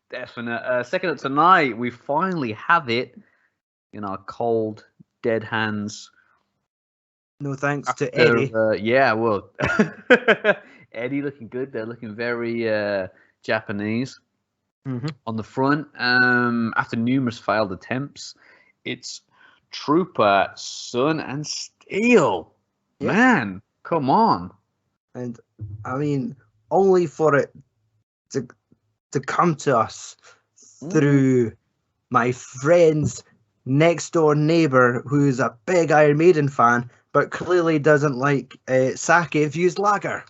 Definite. Second up tonight, we finally have it in our cold, dead hands. No thanks to Eddie. Yeah, well, Eddie looking good. They're looking very Japanese on the front. After numerous failed attempts, it's Trooper, Sun, and Steel. Yep. Man, come on. And I mean, only for it to come to us through my friend's next door neighbor, who's a big Iron Maiden fan, but clearly doesn't like sake infused lager.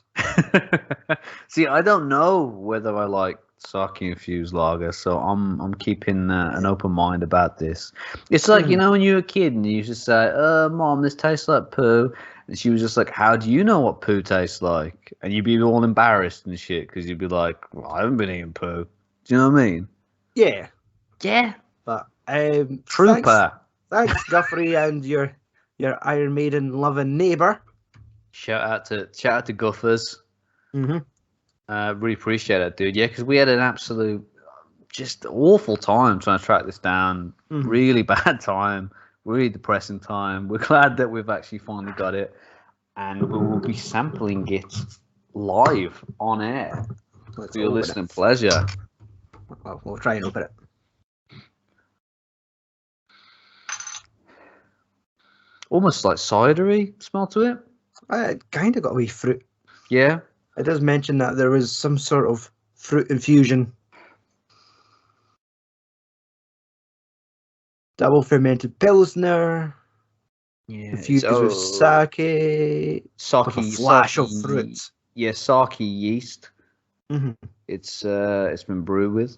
See, I don't know whether I like sake infused lager, so I'm keeping an open mind about this. It's like when you were a kid and you used to say, "Mom, this tastes like poo," and she was just like, "How do you know what poo tastes like?" And you'd be all embarrassed and shit because you'd be like, "Well, I haven't been eating poo." Do you know what I mean? Yeah. But Trooper. Thanks, Guthrie, and your Iron Maiden loving neighbor. Shout out to Guthers. Really appreciate it, dude. Yeah, because we had an absolute, just awful time trying to track this down. Really bad time. Really depressing time. We're glad that we've actually finally got it, and we will be sampling it live on air for your listening pleasure. Well, we'll try and open it. Almost like cidery smell to it. It kind of got a wee fruit. Yeah. It does mention that there was some sort of fruit infusion. Double-fermented Pilsner. Yeah. Infused with sake. With a flash of fruits. Yeah, sake yeast. It's been brewed with.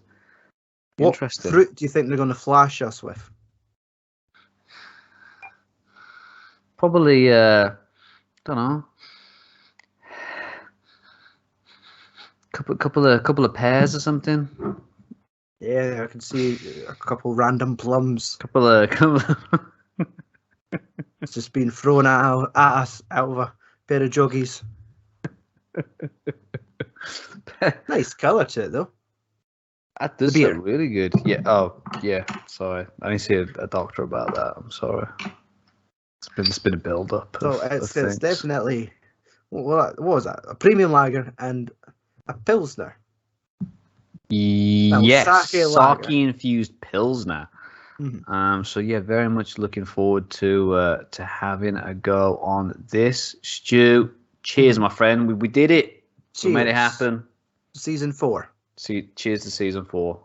What fruit do you think they're going to flash us with? Probably, don't know. Couple of pears or something. Yeah, I can see a couple random plums. Couple of It's just been thrown at us out of a pair of joggies. Nice colour to it, though. That does look really good. Yeah. Oh, yeah. Sorry, I need to see a doctor about that. I'm sorry. It's been a build up. So it's definitely what was that? A premium lager and a Pilsner. Yes, sake infused Pilsner. So yeah, very much looking forward to having a go on this, Stu. Cheers, my friend. We did it. Cheers. We made it happen. Season 4. Cheers to season 4.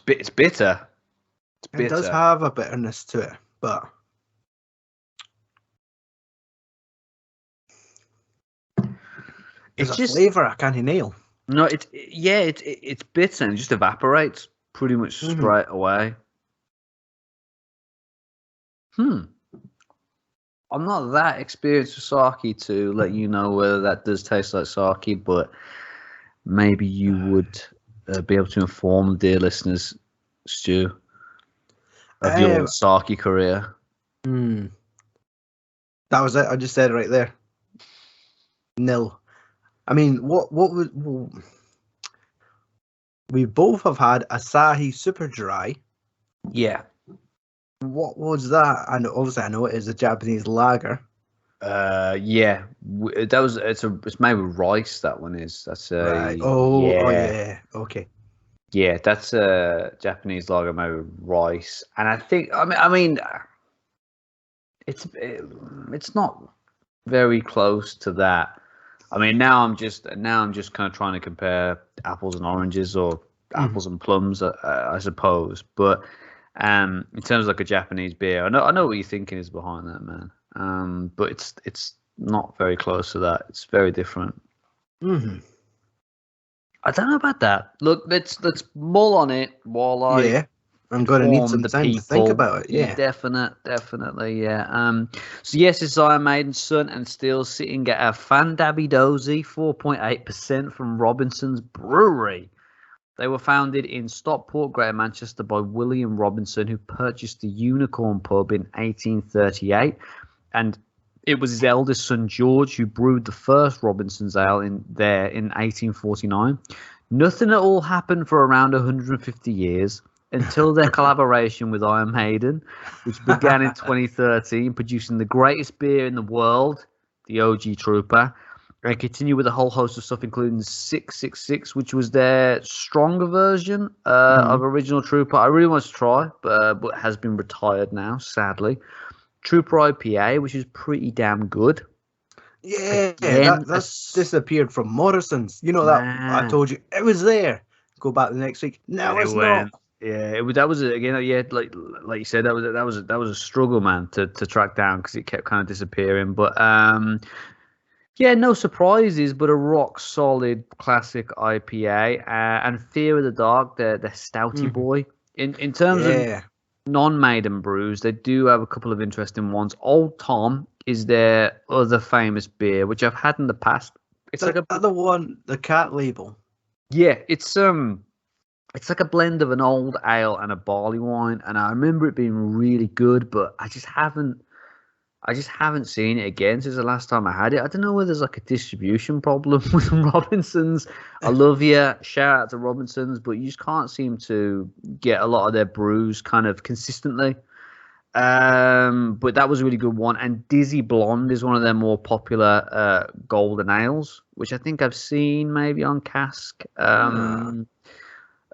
It's bitter. It does have a bitterness to it, but it's a flavour I can't nail. No, it's bitter and it just evaporates pretty much straight away. I'm not that experienced with sake to let you know whether that does taste like sake, but maybe you would be able to inform dear listeners, Stu, of your sake career. That was it. I just said it right there. Nil. I mean, what would we both have had Asahi Super Dry? Yeah. What was that? And obviously, I know it is a Japanese lager. Yeah, it's made with rice. That one is. That's right. Yeah. Okay. Yeah, that's a Japanese lager made with rice, and I think I mean, it's not very close to that. I mean, now I'm just kind of trying to compare apples and oranges or apples and plums, I suppose. But in terms of like a Japanese beer, I know what you're thinking is behind that, man. But it's not very close to that. It's very different. I don't know about that. Look, let's mull on it while I'm going to need some time to think about it. Yeah, definitely. Yeah. So yes, it's Iron Maiden, Sun, and Steel sitting at a Fandabby Dozy 4.8% from Robinson's Brewery. They were founded in Stockport, Greater Manchester, by William Robinson, who purchased the Unicorn pub in 1838, and it was his eldest son George who brewed the first Robinson's Ale in 1849. Nothing at all happened for around 150 years until their collaboration with Iron Maiden, which began in 2013, producing the greatest beer in the world, the OG Trooper, and continued with a whole host of stuff, including 666, which was their stronger version of original Trooper. I really want to try, but has been retired now, sadly. Trooper IPA, which is pretty damn good. Yeah, that's disappeared from Morrison's. You know that I told you it was there. Go back the next week. No, it's not. Yeah, that was again. Yeah, like you said, that was a struggle, man, to track down because it kept kind of disappearing. But yeah, no surprises, but a rock solid classic IPA and Fear of the Dark, the stouty boy. In terms of non-Maiden brews, they do have a couple of interesting ones. Old Tom is their other famous beer, which I've had in the past. It's like the cat label. Yeah, it's like a blend of an old ale and a barley wine, and I remember it being really good, but I just haven't seen it again since the last time I had it. I don't know whether there's like a distribution problem with Robinsons. I love you. Shout out to Robinsons, but you just can't seem to get a lot of their brews kind of consistently. But that was a really good one. And Dizzy Blonde is one of their more popular golden ales, which I think I've seen maybe on Cask a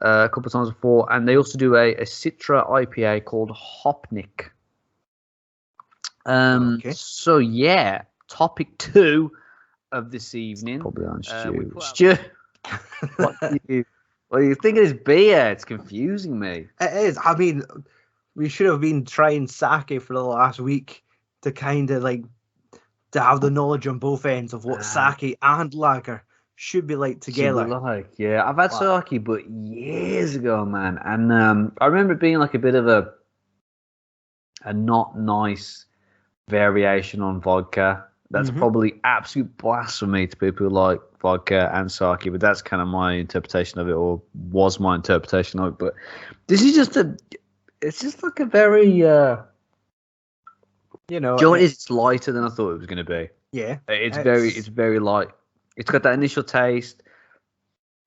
couple of times before. And they also do a Citra IPA called Hopnik. So yeah, topic 2 of this evening. Probably on Stu. Stu, what are you thinking? This beer? It's confusing me. It is. I mean, we should have been trying sake for the last week to kind of like to have the knowledge on both ends of what sake and lager should be like together. Yeah, I've had sake, but years ago, man, and I remember it being like a bit of a not nice variation on vodka. That's probably absolute blasphemy to people who like vodka and sake, but that's kind of my interpretation of it, or was my interpretation of it. But this is it's just like a very it's lighter than I thought it was going to be. Yeah, it's very light. It's got that initial taste,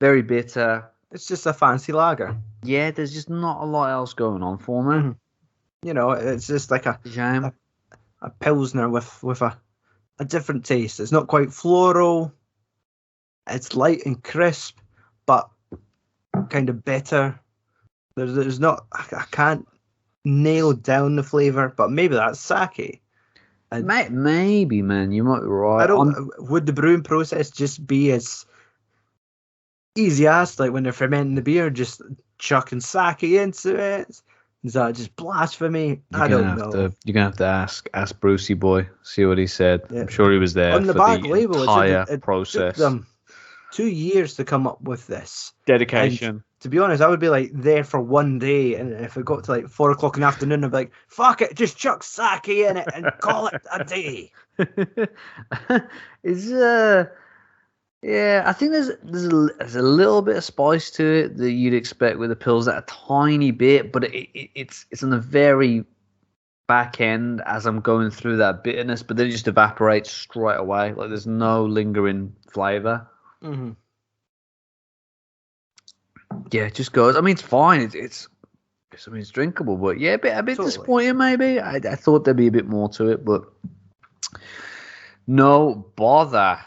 very bitter. It's just a fancy lager. Yeah, there's just not a lot else going on for me. It's just like a Pilsner with a different taste. It's not quite floral. It's light and crisp, but kind of bitter. There's not. I can't nail down the flavor, but maybe that's sake. Maybe, man, you might be right. Would the brewing process just be as easy as like when they're fermenting the beer, just chucking sake into it? Is that just blasphemy? I don't know. You're gonna have to ask Brucey boy, see what he said. Yeah. I'm sure he was there on the back label. Entire process. It took them 2 years to come up with this dedication. And to be honest, I would be like there for one day, and if it got to like 4 o'clock in the afternoon, I'd be like, "Fuck it, just chuck sake in it and call it a day." Yeah, I think there's a little bit of spice to it that you'd expect with the pills, that a tiny bit, but it's on the very back end as I'm going through that bitterness, but then it just evaporates straight away. Like there's no lingering flavor. Yeah, it just goes. I mean, it's fine. It's drinkable, but yeah, a bit totally disappointing maybe. I thought there'd be a bit more to it, but no bother.